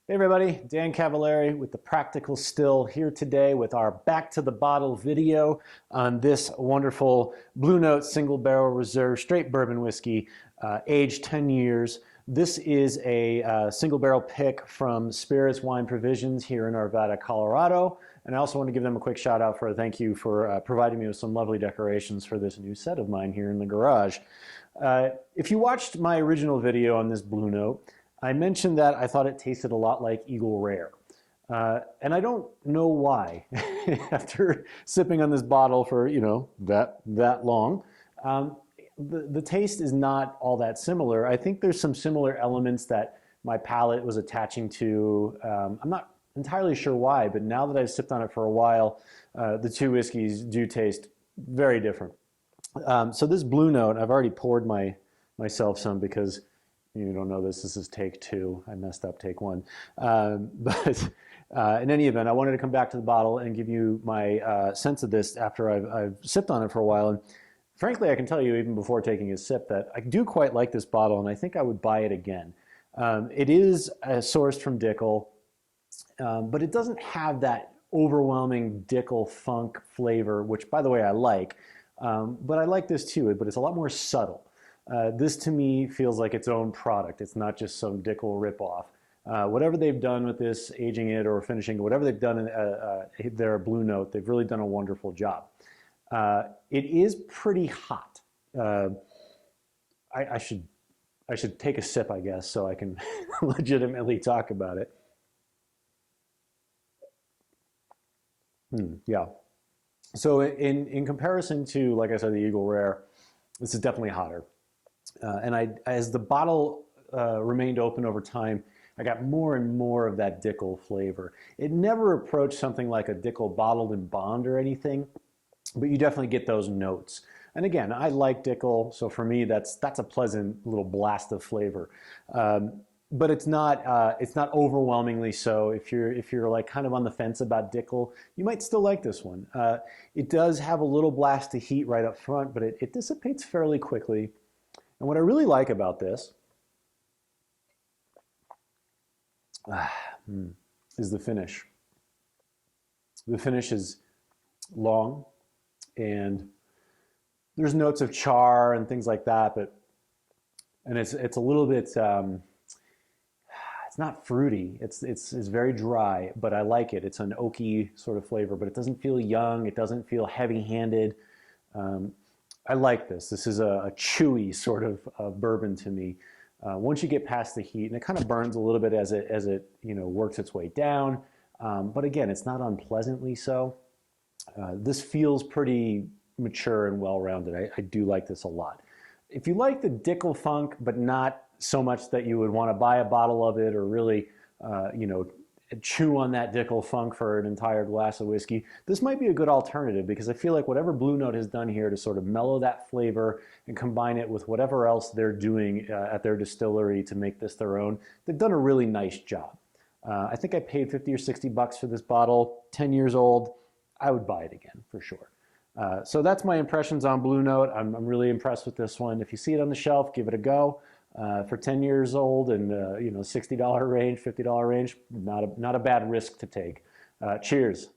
Hey everybody, Dan Cavallari with the Practical Still here today with our Back to the Bottle video on this wonderful Blue Note Single Barrel Reserve Straight Bourbon Whiskey, aged 10 years. This is a single barrel pick from Spirits Wine Provisions here in Arvada, Colorado. And I also want to give them a quick shout out for a thank you for providing me with some lovely decorations for this new set of mine here in the garage. If you watched my original video on this Blue Note, I mentioned that I thought it tasted a lot like Eagle Rare. And I don't know why, after sipping on this bottle for, that long. The taste is not all that similar. I think there's some similar elements that my palate was attaching to. I'm not entirely sure why, but now that I've sipped on it for a while, the two whiskeys do taste very different. So this Blue Note, I've already poured myself some because you don't know this is take two. I messed up take one. But in any event, I wanted to come back to the bottle and give you my sense of this after I've sipped on it for a while. And frankly, I can tell you even before taking a sip that I do quite like this bottle and I think I would buy it again. It is sourced from Dickel, but it doesn't have that overwhelming Dickel funk flavor, which by the way I like. But I like this too, but it's a lot more subtle. This to me feels like its own product. It's not just some Dickel ripoff. Whatever they've done with this, aging it or finishing it, whatever they've done in their Blue Note, they've really done a wonderful job. It is pretty hot. I should take a sip, I guess, so I can legitimately talk about it. Yeah. So in comparison to, like I said, the Eagle Rare, this is definitely hotter. And as the bottle remained open over time, I got more and more of that Dickel flavor. It never approached something like a Dickel bottled in bond or anything, but you definitely get those notes. And again, I like Dickel, so for me, that's a pleasant little blast of flavor. But it's not overwhelmingly so. If you're like kind of on the fence about Dickel, you might still like this one. It does have a little blast of heat right up front, but it dissipates fairly quickly. And what I really like about this is the finish. The finish is long, and there's notes of char and things like that, and it's a little bit. It's not fruity. It's very dry, but I like it. It's an oaky sort of flavor, but it doesn't feel young. It doesn't feel heavy-handed. I like this. This is a chewy sort of bourbon to me. Once you get past the heat, and it kind of burns a little bit as it works its way down, but again, it's not unpleasantly so. This feels pretty mature and well-rounded. I do like this a lot. If you like the Dickel funk, but not so much that you would want to buy a bottle of it or really, chew on that Dickel funk for an entire glass of whiskey, this might be a good alternative because I feel like whatever Blue Note has done here to sort of mellow that flavor and combine it with whatever else they're doing at their distillery to make this their own, they've done a really nice job. I think I paid 50 or 60 bucks for this bottle, 10 years old. I would buy it again for sure. So that's my impressions on Blue Note. I'm really impressed with this one. If you see it on the shelf, give it a go. For 10 years old and $60 range, $50 range, not a bad risk to take. Cheers.